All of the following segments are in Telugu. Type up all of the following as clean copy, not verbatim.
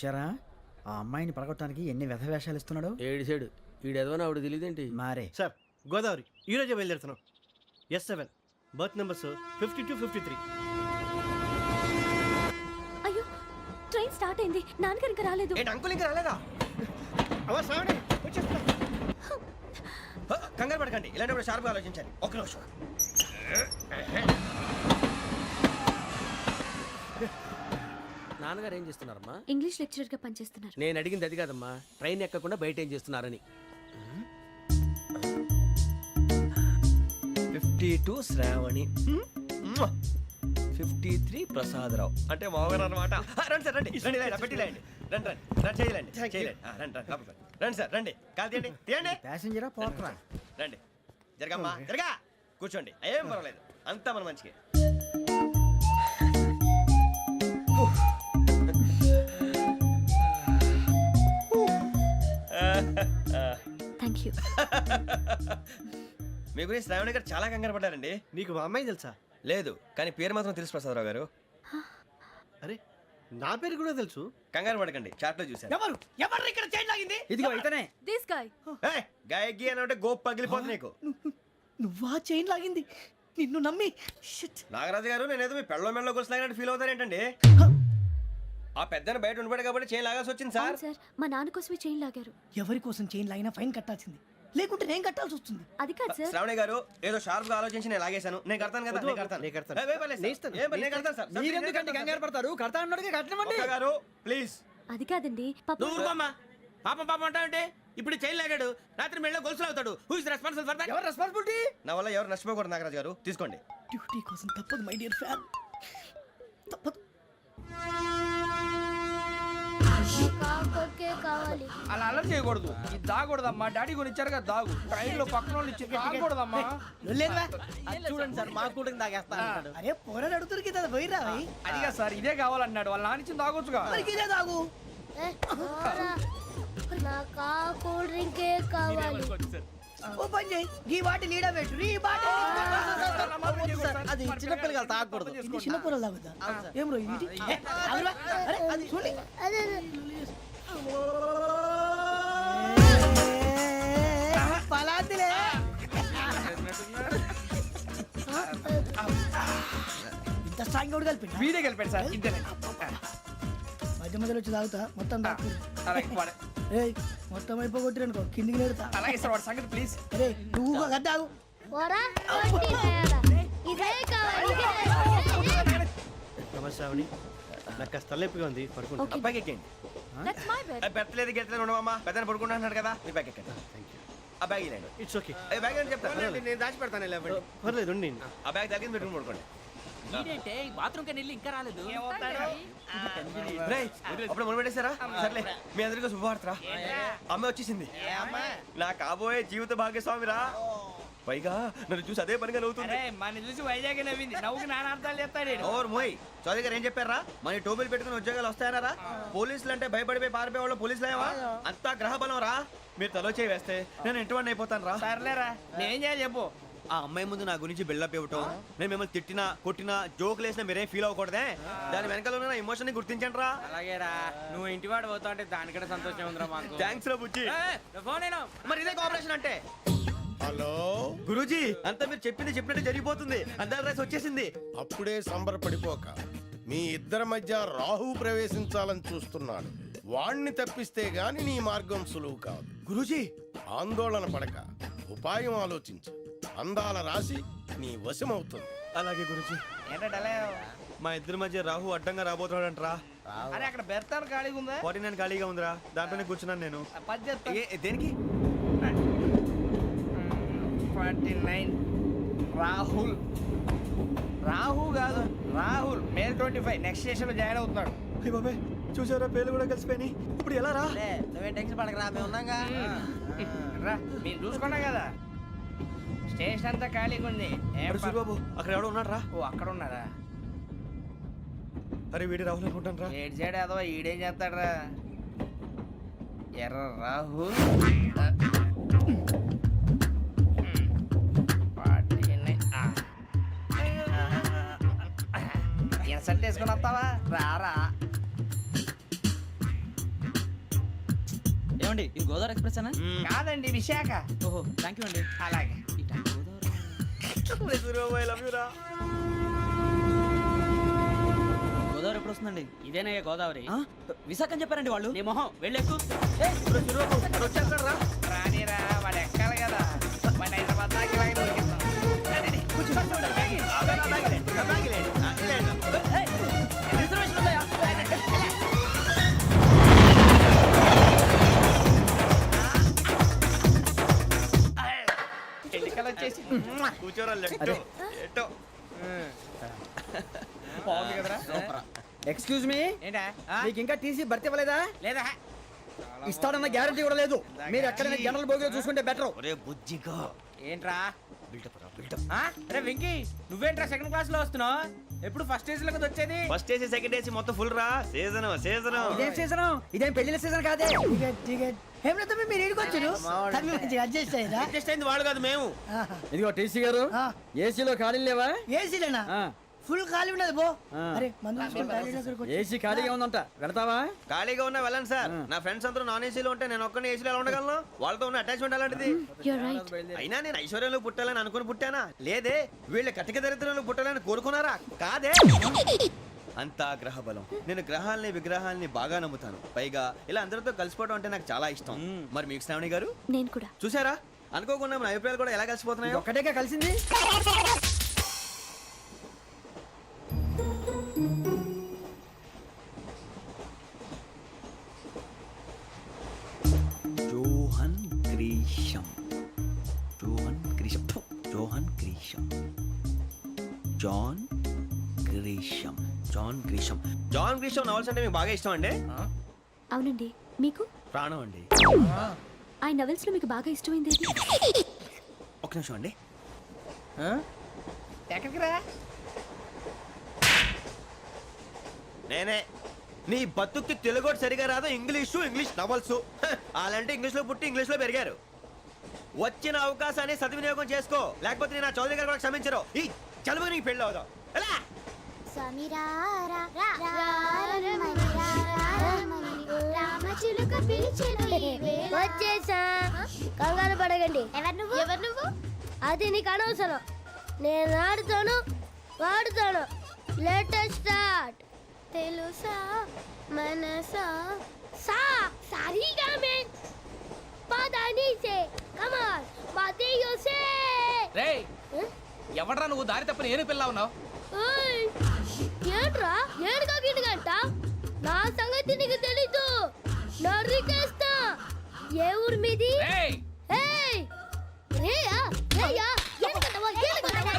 చూశారా ఆ అమ్మాయిని పడగొట్టడానికి ఎన్ని వ్యధ వేషాలు ఇస్తున్నాడు. ఏడు సైడు ఈడెదవని ఆవిడ తెలియదేంటి. మారే సార్ గోదావరి ఈరోజే బయలుదేరుతున్నాం. S7 berth numbers 52, 53. అయ్యో ట్రైన్ స్టార్ట్ అయింది, నాన్నగారు ఇంకా రాలేదు. ఏంటి అంకుల్ ఇంకా రాలేదా? అవా సావని వచ్చేస్తున్నా. కంగారు పడకండి, ఇలాంటప్పుడు షార్ప్గా ఆలోచించండి. ఒక్క నిమిషం. నాన్నగారు ఏం చేస్తున్నారమ్మా? ఇంగ్లీష్ లెక్చరర్ గా పనిచేస్తున్నారు. నేను అడిగింది అది కాదమ్మా, ట్రైన్ ఎక్కకుండా బయట ఏం చేస్తున్నారని. 52 శ్రావణి, 53 ప్రసాదరావు అంటే మామగారు అనమాట. రండి సార్, రండి రండి, ఇలా పెట్టి లేండి. రండి రండి రండి, చేయలేండి చేయలేండి. రండి రండి లోపలికి రండి సార్, రండి. కాలు తీయండి తీయండి. ప్యాసింజరా పోట్రా. రండి, జరగమ్మా జరగా, కూర్చోండి. ఏం పర్వాలేదు, అంతా మన మంచిగా. Thank you. మీ గురించి శ్రావణి గారు చాలా కంగారు పడ్డారండి. నీకు మా అమ్మాయి తెలుసా? లేదు, కానీ పేరు మాత్రం తెలుసు ప్రసాదరావు గారు. అరే నా పేరు కూడా తెలుసు. కంగారు పడకండి, చాట్ లో చూశాను. ఎవరు ఎవరు ఇక్కడ చైన్ లాగింది? ఇదిగో ఇతనే. This guy. గాయకి అని అంటే గోప్ పగిలిపోతుంది నీకు. నువ్వా చైన్ లాగింది? నిన్ను నమ్మి షిట్. నాగరాజు గారు, నేనేదో మీ పెళ్ళ మెళ్ళలో గురిసిలాగినట్టు ఫీల్ అవుతారేంటండి? ఆ పెద్దని బయట ఉండిపోయాడు కాబట్టి చైన్ లాగాల్సి వచ్చింది సార్. అవును సార్, మా నాన్న కోసమే చైన్ లాగారు. ఎవరి కోసం చైన్ లాగినా ఫైన్ కట్టాల్సింది, లేకుంటే నేను కట్టాల్సి వస్తుంది. అది కాదు సార్. శ్రావణి గారు ఏదో షార్ప్ గా ఆలోచించి నేను లాగేశాను. నేను కడతాను కదా, నేను కడతాను. ఏ, పర్లేదు సార్. ఏ, నేను కడతాను సార్. మీరెందుకంటే కంగారు పడతారు? కడతా అన్నాడుగా కట్టమండి. ఒక్క గారు ప్లీజ్. అది కాదండి పాప. నువ్వు ఊరుకోమ్మా. పాపం పాపం అంటావంటే ఇప్పుడు చైన్ లాగాడు, రాత్రి మెళ్ళ గొలుసులు అవుతాడు. Who is responsible for that? ఎవరు రెస్పాన్సిబిలిటీ? నా వల్ల ఎవరు నష్టపోకూడదు నాగరాజు గారు, తీసుకోండి. డ్యూటీ కోసం తప్పదు మై డియర్ ఫ్యాన్, తప్పదు. అలా అలర్ట్ చేయకూడదు, ఇది దాగకూడదమ్మా. డాడీ కొని ఇచ్చారు కదా దాగు, ట్రైన్ లో పక్కన వాళ్ళు ఇచ్చి దాగకూడదమ్మా. చూడండి సార్, మా కూడా తాగేస్తా. అరే పోరాడు అడుగుతారు కదా, పోయిరా. అదిగా సార్, ఇదే కావాలన్నాడు. వాళ్ళ నాన్న ఇచ్చింది తాగొచ్చుగా. ఇదే తాగు. కూల్ డ్రింకే కావాలి. ఓ పని చేయి, ఈ బాటి లీడ పెట్టు. ఈ బాటి అది చిన్నపిల్లలు తాగకూడదు, ఇది చిన్నపిల్లలు తాగుతా. ఏం రో ఇది? అరే అది చూడండి, పలాతిలే. ఇంత స్ట్రాంగ్ కూడా కలిపి వీడే గెలిపాడు సార్. ఇంతేనే. మధ్య మధ్యలో వచ్చి తాగుతా, మొత్తం తాగు. అలాగే వాడు- ఏయ్ మొత్తం అయిపోగొట్టి అనుకో, కిందికి నేడుతా. అలాగే సార్, వాడి సంగతి ప్లీజ్. అరే నువ్వు గద్దాగు. నమస్తే శ్రావణి, నాకు కాస్త తలెప్పిగా ఉంది, పడుకుంటా. Okay. అబ్బాయికి ఎక్కండి. That's my bed. పెట్టలేదు గెట్టలేదు ఉండవమ్మా, పెద్దని పడుకుంటున్నాడు కదా, మీ బ్యాగ్ ఎక్కండి. ఆ బ్యాగ్ ఇలాండి. It's okay. బ్యాగ్ అని చెప్తాను, నేను దాచి పెడతాను. పర్లేదు ఉండి. ఆ బ్యాగ్ తగ్గింది పెట్టుకుని పడుకోండి. బాత్రూమ్ కి వెళ్ళి ఇంకా రాలేదు. రేయ్, అప్పుడు మొదలు పెట్టేశారా? సర్లే, మీ అందరికీ శుభవార్తరా, అమ్మ వచ్చేసింది. నా కాబోయే జీవిత భాగ్యస్వామిరా. పైగా నన్ను చూసి అదే పనిగా నవ్వుతుంది. మన చూసి వైజాగ్ నవ్వింది, నవ్వుకి నాన్న అర్థాలు చెప్తాడు. ఓర్ మోయ్, చౌదరి గారు ఏం చెప్పారా? మన టోబీలు పెట్టుకుని ఉద్యోగాలు వస్తాయన్నారా? పోలీసులు అంటే భయపడిపోయి పారిపోయే వాళ్ళు పోలీసులేవా? అంతా గ్రహ బలం రా. మీరు తలో చేయి వేస్తే నేను ఇంటివాడిని అయిపోతాను రా. సర్లేరా, నేనేం చేయాలి చెప్పు. ఆ అమ్మాయి ముందు నా గురించి బిల్డప్ ఇవ్వటం, నేను మిమ్మల్ని తిట్టినా కొట్టినా జోకులు వేసినా మీరేం ఫీల్ అవ్వకూడదే. దాని వెనకాల ఉన్న ఎమోషన్ ని గుర్తించండి రా. అలాగేరా, నువ్వు ఇంటివాడు పోతా అంటే దానికంటే సంతోషం ఉందిరా మాకు. థ్యాంక్స్ రా బుజ్జి. ఫోన్ అయినా మరి ఇదే కోఆపరేషన్ అంటే. హలో గురూజీ, అంతా మీరు చెప్పింది చెప్పినట్టు జరిగిపోతుంది. అందరి రైస్ వచ్చేసింది. అప్పుడే సంబరపడిపోక, మీ ఇద్దరి మధ్య రాహు ప్రవేశించాలని చూస్తున్నాడు. వాణ్ణి తప్పిస్తే గాని నీ మార్గం సులువు కాదు. గురూజీ, ఆందోళన పడక, ఉపాయం ఆలోచించు. అందాల రాశి నీ వశమవుతుంది. అలాగే గురూజీ. ఏంటంటే మా ఇద్దరి మధ్య రాహు అడ్డంగా రాబోతున్నాడంటరా. అరే అక్కడ బెర్తాను ఖాళీగా ఉందా? 49 ఖాళీగా ఉందిరా, దాంట్లోనే కూర్చున్నాను నేను. పది చెప్తా. దేనికి? 49 రాహుల్. రాహు కాదు, రాహుల్. మే 25 నెక్స్ట్ స్టేషన్ లో జాయిన్ అవుతున్నాడు. అయ్య బాబాయ్, చూసారా పేర్లు కూడా కలిసిపోయినాయి. ఇప్పుడు ఎలా రా? నువ్వేం టెన్షన్ పడకరా, మేము ఉన్నాగా. రా, మీరు చూసుకున్నా కదా, స్టేషన్ అంతా ఖాళీగా ఉంది. ఏం బాబు, అక్కడ ఎవడో ఉన్నాడు రా. ఓ అక్కడ ఉన్నారా? అరే వీడి రాహుల్ అనుకుంటాను రా. ఏడు సైడ్ అదో ఈడేం చేస్తాడరా? ఎర్ర రాహుల్. ఇన్సల్ట్ వేసుకుని వస్తావా? రారా. గోదావరి ఎక్స్ప్రెస్ అనా కాదండి విశాఖ. ఓహో థ్యాంక్ యూ అండి. అలాగే. గోదావరి ఎప్పుడు వస్తుందండి? ఇదేనయ్య గోదావరి. విశాఖ అని చెప్పారండి వాళ్ళు. నీ మొహం వెళ్ళెక్కు. రానిరా వాడు ఎక్కాలి కదా. వాడిని హైదరాబాద్ దాకా ఇలాగే దొరికిస్తాం. రండి, కూర్చో. రిజర్వేషన్ ఉందా? ఎన్నికలు వచ్చేసి కూర్చోరా లెట్టో ఎట్టో బాగుంది కదరా. ఎక్స్క్యూజ్ మీ, ఏంటా మీకు ఇంకా టీసీ భర్తీ ఇవ్వలేదా? లేదా ఇస్తాడన్న గ్యారంటీ కూడా లేదు. మీరు ఎక్కడైనా జనరల్ బోగిలో చూసుకుంటే బెటర్. ఒరే బుజ్జిగా ఏంట్రా బిల్డప్ రా బిల్డప్. అరే వెంకీ నువ్వేంట్రా సెకండ్ క్లాస్ లో వస్తున్నావు? ఎప్పుడు ఫస్ట్ ఏజ్ లో కదా వచ్చేది. ఫస్ట్ ఏసీ సెకండ్ ఏసీ మొత్తం ఫుల్ రా. సీజన్ ఇదేం సీజన్? ఇదేం పెళ్లిన సీజన్ కాదే. టికెట్ ఏమన్నా తమ్మి మీరు ఏడుకొచ్చారు తమ్మి మంచిగా అడ్జస్ట్ అయ్యారా? అడ్జస్ట్ అయింది వాళ్ళు కాదు మేము. ఇదిగో టీసీ గారు, ఆ. ఏసీలో ఖాళీలు లేవా? ఏసీలేనా? ఆ. ఫుల్ ఖాళీ ఉండదు పో. ఆ. అరే మందు తీసుకొని టాయిలెట్ దగ్గరకు వచ్చి. ఏసీ ఖాళీగా ఉందంట, వెళతావా? ఖాళీగా ఉన్నా వెళ్ళండి సార్. నా ఫ్రెండ్స్ అందరూ నాన్ ఏసీలో ఉంటే నేను ఒక్కనే ఏసీలో ఎలా ఉండగలను? వాళ్ళతో ఉన్న అటాచ్మెంట్ అలాంటిది. You're right. అయినా నేను ఐశ్వర్యంలో పుట్టాలని అనుకుని పుట్టానా? లేదే. వీళ్ళ కటిక దరిద్రంలో పుట్టాలని కోరుకున్నారా? కాదే. అంతా గ్రహ బలం. నేను గ్రహాలని విగ్రహాలని బాగా నమ్ముతాను. పైగా ఇలా అందరితో కలిసిపోవడం అంటే నాకు చాలా ఇష్టం. మరి మీకు శ్రావణి గారు నేను కూడా. చూసారా? అనుకోకుండా మన అభిప్రాయాలు కూడా ఎలా కలిసిపోతున్నాయో. ఒక్కటేగా కలిసింది. John Grisham John Grisham John Grisham John Grisham John Grisham John Grisham novels అంటే మీకు బాగా ఇష్టం అండి? అవునండి. మీకు? ప్రాణం అండి. ఆ నవెల్స్ లో మీకు బాగా ఇష్టమైంది ఏది? ఒక్క నిమిషం అండి. ఎక్కడికి రా. నేనే. నీ బతుక్కి తెలుగు సరిగా రాదు, ఇంగ్లీష్ నవల్స్. అలాంటి ఇంగ్లీష్ లో పుట్టి ఇంగ్లీష్ లో పెరిగారు. వచ్చిన అవకాశాన్ని సద్వినియోగం చేసుకో, లేకపోతే నేను ఆ చౌదరి గారు కూడా క్షమించరు. ఈ చదువు నీకు పెళ్ళి అవుదాం. ఎలా? వచ్చేసా, కంగారు పడకండి. ఎవరు నువ్వు? అది నీకు అనవసరం. నేను ఆడుతాను, వాడుతాను. Latest start. తెలుసా మనసా సా సారీగా మే పదాని సే కమాన్ బాతియో సే. రేయ్ ఎవడ్రా నువ్వు? దారి తప్పని ఏను పిల్ల ఉన్నావు. ఓయ్ ఏంట్రా ఏడుగా గిడుగంట? నా సంగతి నీకు తెలీదు. నరికేస్తా. ఏ ఊరు మీది? రేయ్ ఏయ్ రేయా రేయా ఏడుగంటవా ఏడుగంటవా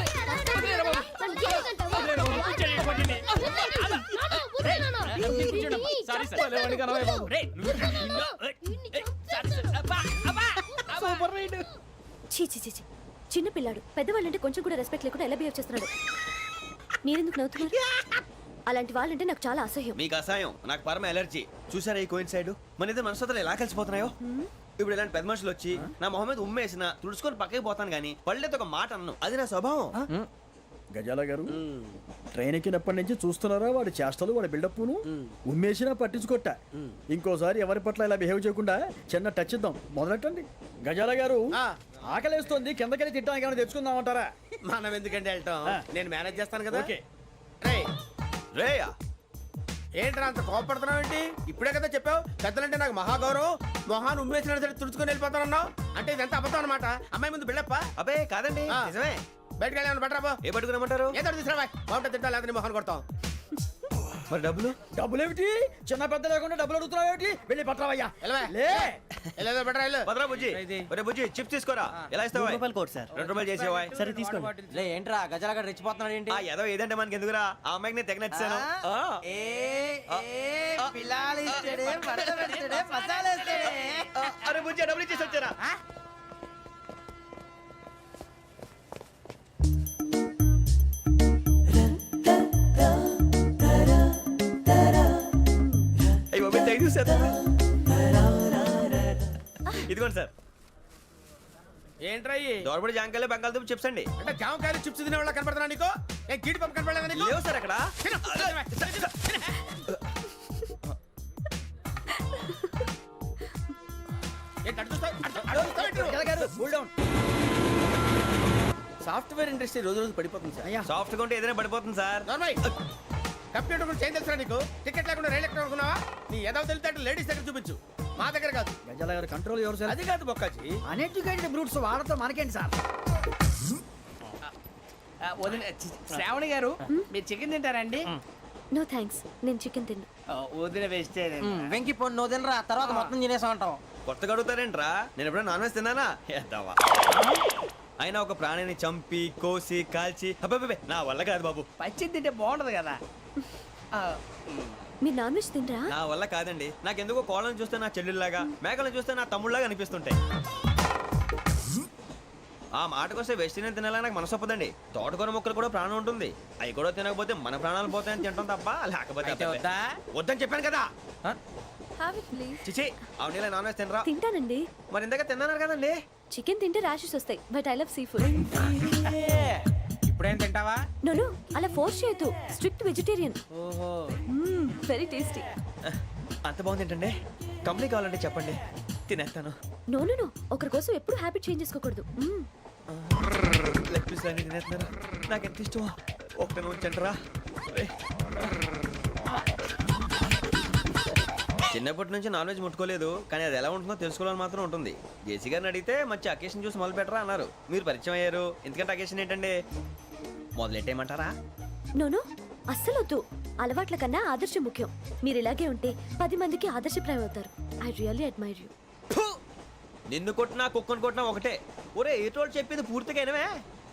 సారీ సార్. రేయ్ సూపర్ రైడ్. చీ చీ చీ చీ. చిన్న పిల్లాడు. పెద్దవాళ్ళంటే కొంచెం కూడా రెస్పెక్ట్ లేకుండా ఎలా బిహేవ్ చేస్తున్నాడు. మీరెందుకు నవ్వుతున్నారు? అలాంటి వాళ్ళంటే నాకు చాలా అసహ్యం. మీకు అసహాయం, నాకు పరమ ఎలర్జీ. చూసారా ఈ కోయిన్ సైడ్? మన ఇద్దరు మనసుతో ఎలా కలిసిపోతున్నాయో. ఇప్పుడు ఇలాంటి పెద్ద మనుషులు వచ్చి నా మొహం మీద ఉమ్మేసిన తుడుచుకొని పక్కకి పోతాను కానీ పళ్ళేతో ఒక మాట అన్ను. అది నా స్వభావం. గజాల గారు, ట్రైన్ ఎక్కినప్పటి నుంచి చూస్తున్నారా వాడి చేష్టలు, వాడి బిల్డప్ను? ఉమ్మేసినా పట్టించుకోట. ఇంకోసారి ఎవరి పట్ల ఇలా బిహేవ్ చేయకుండా చిన్న టచ్ ఇద్దాం. మొదలెట్టండి. గజాల గారు, ఆకలేస్తోంది, కిందకెళ్ళి తిట్టడానికి ఏమైనా తెచ్చుకుందామంటారా? మనం ఎందుకంటే వెళ్తాం, నేను మేనేజ్ చేస్తాను కదా. ఓకే. రేయ్ రేయా ఏంట్రా అంత కోపడుతున్నావు ఏంటి? ఇప్పుడే కదా చెప్పావు పెద్దలంటే నాకు మహాగౌరవం, మొహాన్ని ఉమ్మేసిన సరే తుడుచుకొని వెళ్ళిపోతానన్నావు. అంటే ఇదంతా అబద్ధం అనమాట. అమ్మాయి ముందు బిల్డప్ప. అబ్బే కాదండి, ఆ. నిజమే. బయటకు వెళ్ళాను బట్రాబో. ఏ పట్టుకురమ్మంటారు? ఏదో తీసుకురా బాగుంటుంది తింటా, లేదా నీ మొహాన్ని కొడతాం. మరి డబ్బులు? డబ్బులేమిటి? చిన్న పెద్ద లేకుండా డబ్బులు అడుగుతున్నావు ఏమిటి? వెళ్ళి పట్టరావయ్యా. వెళ్ళవా? లే. వెళ్ళేదో బట్రా వెళ్ళు. భద్రా బుజ్జి, ఒరే బుజ్జి చిప్స్ తీసుకోరా. ఎలా ఇస్తావా? Court sir. 2 రూపాయలు చేసేవా? సరే తీసుకోండి. లే ఏంట్రా గజాల గారు రెచ్చిపోతున్నాడు ఏంటి? ఆ ఏదో ఏదంటే మనకి ఎందుకురా? ఆ అమ్మాయికి నేను తెగ నచ్చాను. అరే బుజ్జి డబ్బులు ఇచ్చేసి వచ్చారా? అయ్యో తెగ చూసేస్తా. ఇదిగోండి సార్. ఏంట్రా ఇయి? దోరబడి జాంకాయలు బంగాళదుంప చిప్స్ అండి. అంటే జామకాయలు చిప్స్ తినే వాళ్ళ కనపడుతున్నా నీకు? ఏ గీడి పంపు కనపడలేదా నీకు? లేవు సార్ అక్కడ. తిను, తిను, తిను. సాఫ్ట్వేర్ ఇండస్ట్రీ రోజు రోజు పడిపోతుంది సార్. సాఫ్ట్ గా ఉంటే ఏదైనా పడిపోతుంది సార్. నార్మల్ కంప్యూటర్ గురించి ఏం తెలుసా నీకు? టికెట్ లేకుండా రైలు ఎక్కడ అనుకున్నావా? నీ ఏదో తెలితే లేడీస్ దగ్గర చూపించు, మా దగ్గర కాదు. గజాల గారు కంట్రోల్ ఎవరు అది కాదు బొక్కాజీ. అన్ఎడ్యుకేటెడ్ బ్రూట్స్ వాళ్ళతో మనకేంటి సార్? వదిన శ్రావణి గారు మీరు చికెన్ తింటారండి? నో థ్యాంక్స్, నేను చికెన్ తిన్ను. వదిన వేస్తే వెంకి పొన్ను నువ్వు తినరా, తర్వాత మొత్తం తినేసా ఉంటాం. కొత్తగా అడుగుతారేంట్రా? నేను ఎప్పుడైనా నాన్ వెజ్ తిన్నానా? ఎద్దావా. అయినా ఒక ప్రాణిని చంపి కోసి కాల్చి అబ్బబ్బబ్బే, నా వల్ల కాదు బాబు. పచ్చి తింటే బాగుంటది కదా. మీరు నాన్ వెజ్ తినరా? నా వల్ల కాదండి. నాకెందుకో కోళ్ళని చూస్తే నా చెల్లెళ్ళలాగా, మేకలను చూస్తే నా తమ్ముళ్ళలాగా అనిపిస్తుంటాయి. ఆ మాటకొస్తే వెస్టిరియన్ తినాలని నాకు మనసు ఒప్పదండి. తోటకూర మొక్కలు కూడా ప్రాణం ఉంటుంది. అవి కూడా తినకపోతే మన ప్రాణాలు పోతాయని తింటాం తప్ప లేకపోతే అయితే వద్దా? వద్దని చెప్పాను కదా. Have it please. చిచి, అవునీ నాన్ వెజ్ తినరా? తింటానండి. మరి ఇందాక తిన్నాను కదండి. చికెన్ తింటే ర్యాషెస్ వస్తాయి, but I love sea food. ఇప్పుడేం తింటావా? నో అలా ఫోర్స్ చేయొద్దు. Strict vegetarian. ఓహో, వెరీ టేస్టీ. అంత బాగుంది ఏంటండి? కంపెనీ కావాలంటే చెప్పండి, తినేస్తాను. నో ఒకరి కోసం ఎప్పుడు హ్యాబిట్ చేంజ్ చేసుకోకూడదు. లెగ్ పీస్ అన్ని తినేస్తున్నారు. నాకు ఎంత ఇష్టమో. ఒకటే ఉంచండిరా. చిన్నప్పటి నుంచి నాన్ వెజ్ ముట్టుకోలేదు, కానీ అది ఎలా ఉంటుందో తెలుసుకోవాలని మాత్రం ఉంటుంది. జేసీ గారిని అడిగితే మంచి అకేషన్ చూసి మొదలు పెట్టరా అన్నారు. మీరు పరిచయం అయ్యారు. ఎందుకంటే అకేషన్ ఏంటండి? మొదలెట్టేయమంటారా? నో అస్సలు వద్దు. అలవాట్ల కన్నా ఆదర్శం ముఖ్యం. మీరు ఇలాగే ఉంటే 10 మందికి ఆదర్శప్రాయం అవుతారు. I really admire you. నిన్ను కొట్టినా కుక్కను కొట్టినా ఒకటే. ఒరే ఏటోళ్ళు చెప్పింది పూర్తిగా వినవే.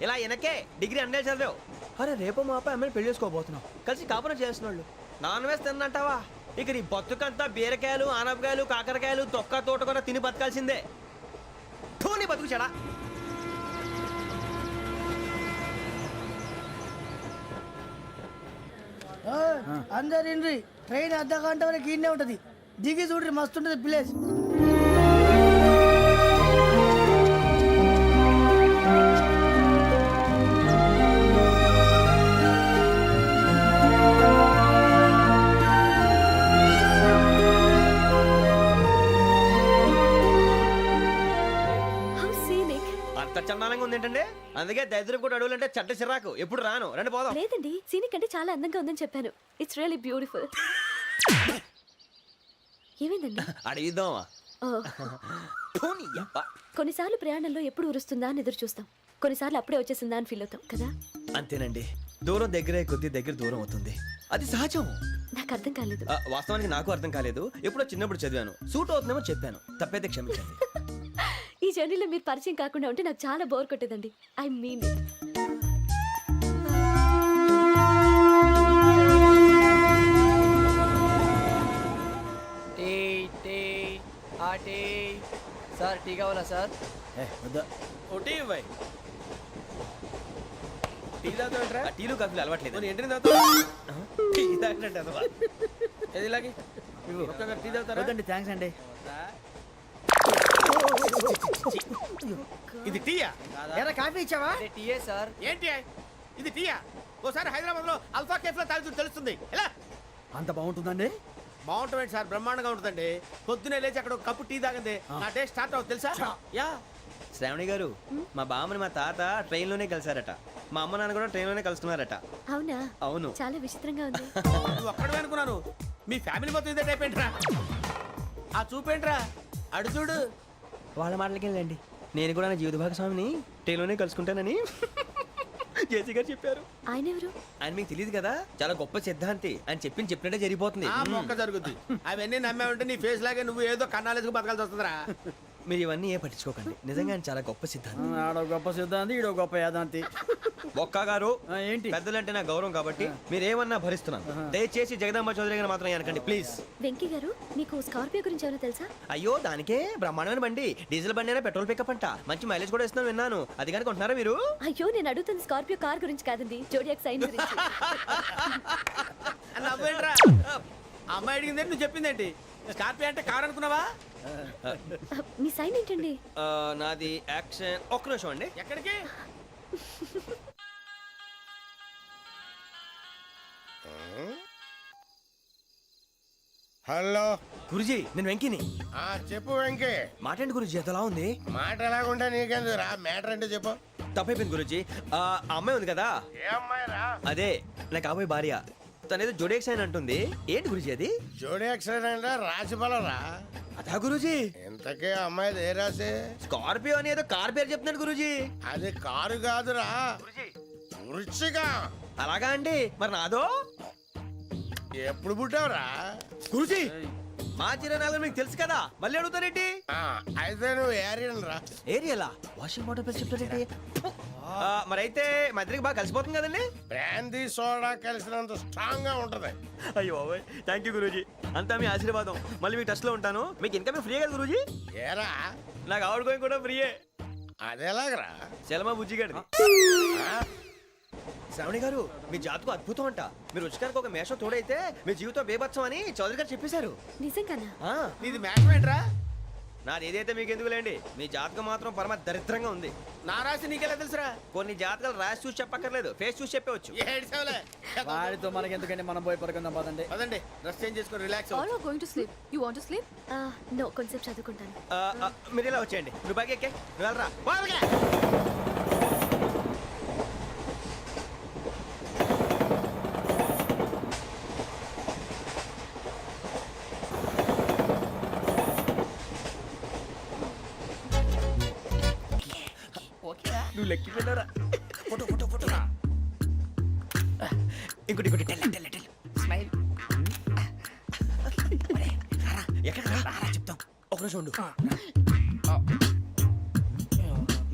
ఇలా వెనకే డిగ్రీ అన్నే చదివావు. అరే రేపు మా అబ్బాయి అమ్మాయిని పెళ్లి చేసుకోబోతున్నావు. కలిసి కాపురం చేసిన వాళ్ళు నాన్ వెజ్ తిన్నంటావా? ఇక నీ బతుకంతా బీరకాయలు ఆనపకాయలు కాకరకాయలు తొక్క తోట కూడా తిని బతకాల్సిందే. నీ బతుకు చెడా. అందరు ఇండ్రి, ట్రైన్ అర్ధ గంట వరకు ఇన్నే ఉంటది. దిగి చూడ్రి, మస్తు ఉంటది ప్లేస్. How scenic. అంత చందానంగా ఉంది ఏంటంటే? అందుకే దరిద్రం కూడా అడవులంటే చెడ్డ చిరాకు. ఎప్పుడు రాను. రండి పోదాం. లేదండి, సీనిక్ అంటే చాలా అందంగా ఉందని చెప్పాను. It's really beautiful. ఏమైందండి? అడిగిద్దామా? కొన్నిసార్లు ప్రయాణంలో ఎప్పుడు ఉరుస్తుందా అని ఎదురు చూస్తాం. కొన్నిసార్లు అప్పుడే వచ్చేసిందా అని ఫీల్ అవుతాం కదా. అంతేనండి. దూరం దగ్గరే కొద్ది దగ్గర దూరం అవుతుంది. అది సహజం. నాకు అర్థం కాలేదు. వాస్తవానికి నాకు అర్థం కాలేదు. ఎప్పుడో చిన్నప్పుడు చదివాను. సూట్ అవుతుందేమో చెప్పాను. తప్పైతే క్షమించండి. ఈ జర్నీలో మీరు పరిచయం కాకుండా ఉంటే నాకు చాలా బోర్ కొట్టేదండి. I mean it. Tea tea ఆ టీ సార్, టీ కావాలా సార్? వద్దా. ఒకటి ఇవ్వాయి. టీ తాగుతావేంట్రా? టీలు కాఫీలు అలవాట్లేదు. నేను ఎంట్రీ తాగుతావా? టీ తాగినట్టు అదవా. ఏది ఇలాగే ఒక్కొక్క టీ తాగుతారా? వద్దండి, థ్యాంక్స్ అండి. ఇది టీయా? ఎరా కాఫీ ఇచ్చావా? టీయే సార్. ఏంటి ఇది టీయా? ఓసారి హైదరాబాద్ లో అల్ఫా కేఫ్ లో తాగుతూ తెలుస్తుంది. ఎలా అంత బాగుంటుందండి? బాగుంటుంది సార్, బ్రహ్మాండంగా ఉంటుందండి. పొద్దునే లేచి అక్కడ ఒక కప్పు టీ తాగింది నా డే స్టార్ట్ అవుతుంది తెలుసా? యా. శ్రావణి గారు, మా బామ్మని మా తాత ట్రైన్ లోనే కలిసారట. మా అమ్మ నాన్న కూడా ట్రైన్ లోనే కలుసుకున్నారట. అవునా? అవును. చాలా విచిత్రంగా ఉంది. నువ్వు ఒక్కడే అనుకున్నాను. మీ ఫ్యామిలీ మొత్తం ఇదే టైప్ ఏంట్రా? ఆ చూపేంట్రా, అడు చూడు. వాళ్ళ మాటలకి వెళ్ళండి. నేను కూడా నా జీవిత భాగస్వామిని ట్రైన్ లోనే కలుసుకుంటానని జేసీ గారు చెప్పారు. ఆయన ఎవరు? ఆయన మీకు తెలియదు కదా, చాలా గొప్ప సిద్ధాంతి అని చెప్పినట్టే జరిగిపోతుంది. ఆ మొక్క జరుగుద్ది. అవన్నీ నమ్మే ఉంటే నీ ఫేస్ లాగే నువ్వు ఏదో కన్నాలేసుకు బతకాల్సి వస్తుందిరా. మీరు ఇవన్నీ ఏ పట్టించుకోకండి. నిజంగా ఆయన చాలా గొప్ప సిద్ధాంతి. ఆడో గొప్ప సిద్ధాంతి, ఈడో గొప్ప యాదాంతి. బొక్క గారు, ఏంటి? పెద్దలంటే నా గౌరవం కాబట్టి మీరేమన్నా భరిస్తున్నాను. దయచేసి జగదాంబ చౌదరి గారు మాత్రం అనకండి ప్లీజ్. వెంకీ గారు, మీకు స్కార్పియో గురించి ఏమైనా తెలుసా? అయ్యో, దానికే బ్రహ్మాండమైన బండి. డీజిల్ బండి అయినా పెట్రోల్ పికప్ అంట. మంచి మైలేజ్ కూడా ఇస్తున్నాను విన్నాను. అది కానీ కొంటున్నారా మీరు? అయ్యో, నేను అడుగుతుంది స్కార్పియో కార్ గురించి కాదండి, జోడియాక్ సైన్ గురించి. నవ్వేంట్రా? అమ్మాయి అడిగిందేంటి, నువ్వు చెప్పిందేంటి? స్కార్పియో అంటే కార్ అనుకున్నావా? మీ సైన్ ఏంటండి? నాది యాక్షన్. ఒక్క నిమిషం అండి. ఎక్కడికి? హలో. గురుజీ నేను వెంకిని. చెప్పు వెంకీ. మాట్లాడండి గురుజీ, ఎంతలా ఉంది? మాట ఎలాగుంటా నీకెందుకు రా, మ్యాటర్ అంటే చెప్పు. తప్పైపోయింది గురుజీ. ఆ అమ్మాయి ఉంది కదా, ఏ అమ్మాయి రా? అదే నా కాబోయే భార్య. తనేదో జోడేక్స్ అని అంటుంది. ఏంటి గురుజీ అది? జోడి యాక్సిడెంట్ రాసి బలరా. అదా గురుజీ, ఇంతకే అమ్మాయి ఏ రాసి? స్కార్పియో అని ఏదో కార్ పేరు చెప్తున్నాడు గురుజీ. అది కారు కాదురా, వృచ్చిక. అలాగా అండి, మరి నాదో? ఎప్పుడు పుట్టావురా? గురుజీ మా చిరనాలు మీకు తెలుసు కదా, మళ్ళీ అడుగుతారేంటి? అయితే నువ్వు ఏరియన్ రా. ఏరియలా? వాషింగ్ వాటర్ పేరు చెప్తారేంటి? మరైతే మా ఇద్దరికి బాగా కలిసిపోతుంది కదండి. బ్రాందీ సోడా కలిసినంత స్ట్రాంగ్ గా ఉంటది. అయ్యో థ్యాంక్ యూ గురూజీ, అంతా మీ ఆశీర్వాదం. మళ్ళీ మీకు టచ్ లో ఉంటాను. మీకు ఇన్కమ్ ఫ్రీ కదా గురూజీ? ఏరా, నాకు ఆవిడ గోయింగ్ కూడా ఫ్రీయే. అదెలాగరా? చలమా బుజ్జి గారిది. శ్రావణి గారు, మీ జాతకు అద్భుతం అంట. మీరు రుచికారికి ఒక మేషం తోడైతే మీ జీవితం బేబత్సం అని చౌదరి గారు చెప్పేశారు. నిజంగానా? ఆ, నీది మ్యాచ్ ఏంట్రా? నాది ఏదైతే మీకు ఎందుకు లేండి, మీ జాతకం మాత్రం పరమ దరిద్రంగా ఉంది. నా రాసి నీకెలా తెలుసురా? కొన్ని జాతకాలు రాసి చూసి చెప్పక్కర్లేదు, ఫేస్ చూసి చెప్పవచ్చు. ఏడ్చావులే. వాడితో మనకి ఎందుకంటే మనం పోయి పడుకుందాం పదండి. పదండి, డ్రెస్ చేంజ్ చేసుకొని relax All are going to sleep. You want to sleep? No, కొంచెం చదువుకుంటాను. మీరు ఇలా వచ్చేయండి. నువ్వు బాగా ఎక్కే, నువ్వు వెళ్ళరా. బాగా. నువ్వు లెక్కి వెళ్ళరా. Photo photo photo. ఇంకోటి ఇంకోటి టెల్ టెల్ టెల్. స్మైల్. ఎక్కడ రా చెప్తాం. ఒక రోజు ఉండు.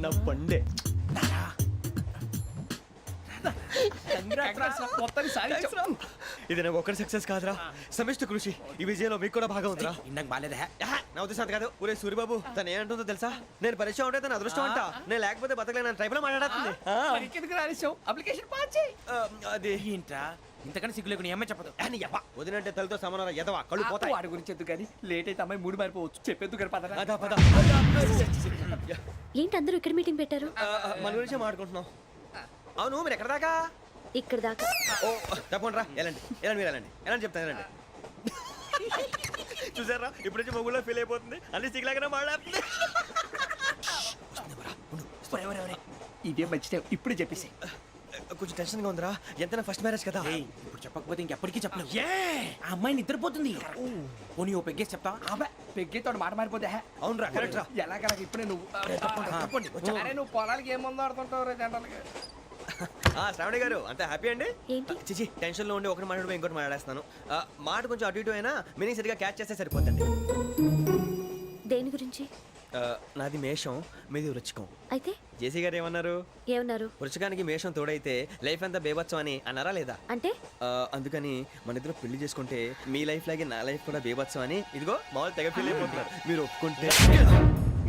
నా పండే. ఇది నాకు ఒక్కరి సక్సెస్ కాదురా, సమిష్టి కృషి. ఈ విజయంలో మీకు కూడా భాగం ఉందిరా. ఇందాక బాగాలేదా? నా ఉద్దేశం అంత కాదు. ఊరే సూరిబాబు, తను ఏమంటుందో తెలుసా? నేను పరిచయం ఉంటే తన అదృష్టం అంట. నేను లేకపోతే బతకలేను ట్రైబ్ లో మాట్లాడుతుంది. ఎందుకు రాలేసావు? అప్లికేషన్ పాస్ చేయి. అది ఏంట్రా ఇంతకన్నా సిగ్గు లేకుండా ఏమై చెప్పదు. వదినంటే తలతో సమానం ఎదవా, కళ్ళు పోతాయి. వాడి గురించి ఎందుకు కానీ లేట్ అయితే అమ్మాయి మూడు మారిపోవచ్చు. చెప్పేందుకు గారు పద. అదా పద. ఏంటి అందరూ ఇక్కడ మీటింగ్ పెట్టారు? మన గురించే మాట్లాడుకుంటున్నాం. అవును, మీరు ఎక్కడ దాకా? ఇక్కడ దాకా. ఓ తప్పకుండా రా, వెళ్ళండి వెళ్ళండి, మీరు వెళ్ళండి వెళ్ళండి, చెప్తాను వెళ్ళండి. చూసారా, ఇప్పుడు నుంచి మొగుల్లో ఫీల్ అయిపోతుంది. అన్ని సిగ్లాగానే మాట్లాడుతుంది. ఇదే మంచి టైం, ఇప్పుడు చెప్పేసి. కొంచెం టెన్షన్ గా ఉందిరా, ఎంతైనా ఫస్ట్ మ్యారేజ్ కదా. ఇప్పుడు చెప్పకపోతే ఇంకెప్పటికీ చెప్పలేవు. ఆ అమ్మాయి నిద్రపోతుంది. పోనీ ఓ పెగ్గేసి చెప్తా. అబ్బా పెగ్గేతో మాట మారిపోతే. అవునురా, కరెక్ట్ రా. ఎలాగలా ఇప్పుడే నువ్వు అరే నువ్వు పొలాలకి ఏముందో ఆడుతుంటావు రే జనరల్గా. శ్రావణి గారు, అంత హ్యాపీ అండి? ఏంటి? చిచి, టెన్షన్ లో ఉండి ఒకటి మాట్లాడు ఇంకోటి మాట్లాడేస్తాను. మాట కొంచెం అటు ఇటు అయినా మీనింగ్ సరిగా క్యాచ్ చేస్తే సరిపోతుంది. దేని గురించి? నాది మేషం, మీది వృచ్చికం. అయితే జేసీ గారు ఏమన్నారు? ఏమన్నారు? వృచ్చికానికి మేషం తోడైతే లైఫ్ అంతా బేబత్సం అని అన్నారా లేదా? అంటే అందుకని మన ఇద్దరు పెళ్లి చేసుకుంటే మీ లైఫ్ లాగే నా లైఫ్ కూడా బేబత్సం అని, ఇదిగో మామూలు తెగ ఫీల్ అయిపోతున్నారు. మీరు ఒప్పుకుంటే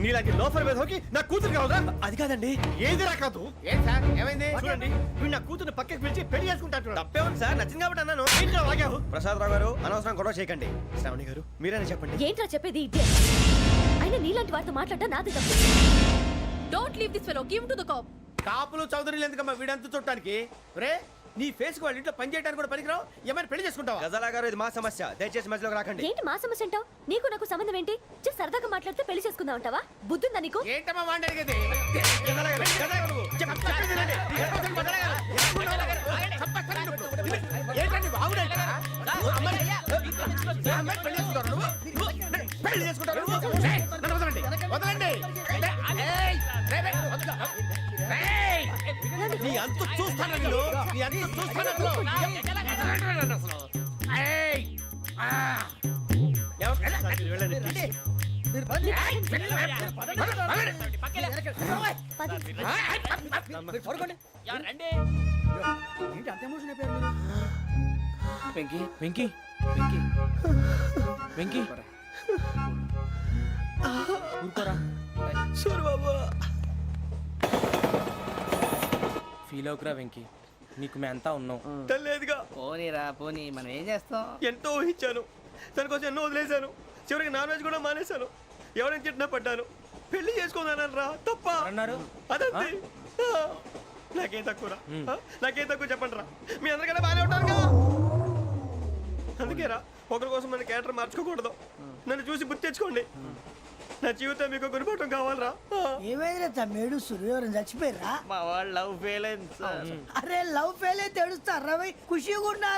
నీలాంటి లోఫర్ మీద హోకి నా కూతురు కావదా? అది కాదండి. ఏది రాకదు? ఏం సార్, ఏమైంది? చూడండి, వీడు నా కూతురు పక్కకి పిలిచి పెళ్లి చేసుకుంటాడు. తప్పే ఉంది సార్, నచ్చింది కాబట్టి అన్నాను. ప్రసాద్ రావు గారు, అనవసరం గొడవ చేయకండి. శ్రావణి గారు, మీరైనా చెప్పండి. ఏంట్రా చెప్పేది? ఇదే అయినా నీలాంటి వారితో మాట్లాడటం నాది తప్పు. Don't leave this fellow. Give him to the cop. కాపులు చౌదరులు ఎందుకమ్మా వీడంతా చుట్టానికి? రే, నీ ఫేస్ కు వాళ్ళ ఇంట్లో పని చేయడానికి కూడా పనికిరావు. ఏమైనా పెళ్లి చేసుకుంటావా? గజాలా గారు, ఇది మా సమస్య, దయచేసి మధ్యలోకి రాకండి. ఏంటి మా సమస్య అంటావు? నీకు నాకు సంబంధం ఏంటి? జస్ట్ సరదాగా మాట్లాడితే పెళ్లి చేసుకుందాం అంటావా? బుద్ధుందా నీకు? ఏంటమ్మా వాడిని అడిగేది? గజాలా గారు, గజాలా గారు, చెప్పండి వినండి. ఏంటండి బాగుండేట? పెళ్లి చేసుకుంటారు నువ్వు? పెళ్లి చేసుకుంటారు నువ్వు? ఏయ్, నన్ను వదలండి, వదలండి. నీ అంత చూస్తాను నేను, నీ అంత చూస్తాను అసలు. ఏయ్, వెళ్ళండి. ఏంటి అంత ఎమోషన్ అయిపోయారు మీరు? వెంకీ వెంకీ వెంకీ వెంకీ ఊరుకోరా. సూరిబాబు, ఫీల్ అవుకురా వెంకీ, నీకు మేమంతా ఉన్నాం. తెలియదుగా. పోనీరా పోనీ, మనం ఏం చేస్తాం? ఎంతో ఊహించాను, తన కోసం ఎన్నో వదిలేశాను. చివరికి నాన్ వెజ్ కూడా మానేశాను. ఎవరైనా తిట్టినా పడ్డాను. పెళ్లి చేసుకున్నాను రా, తప్ప అన్నారు. అదంతే. నాకేం తక్కువరా? నాకేం తక్కువ చెప్పండి రా. మీ అందరికన్నా బాగానే ఉంటారుగా. అందుకేరా ఒకరి కోసం మన క్యారెక్టర్ మార్చుకోకూడదు. నన్ను చూసి గుర్తు తెచ్చుకోండి. నా జీవితం మీకు గురిపటం కావాలరా. ఏమైందిరా తమ్మేడు సూర్యవరం చచ్చిపోయిరా? మా వాళ్ళు లవ్ ఫెయిల్ అయింది సార్. అరే లవ్ ఫెయిల్ అయితే ఏడుస్తారా ఖుషిగా ఉన్నా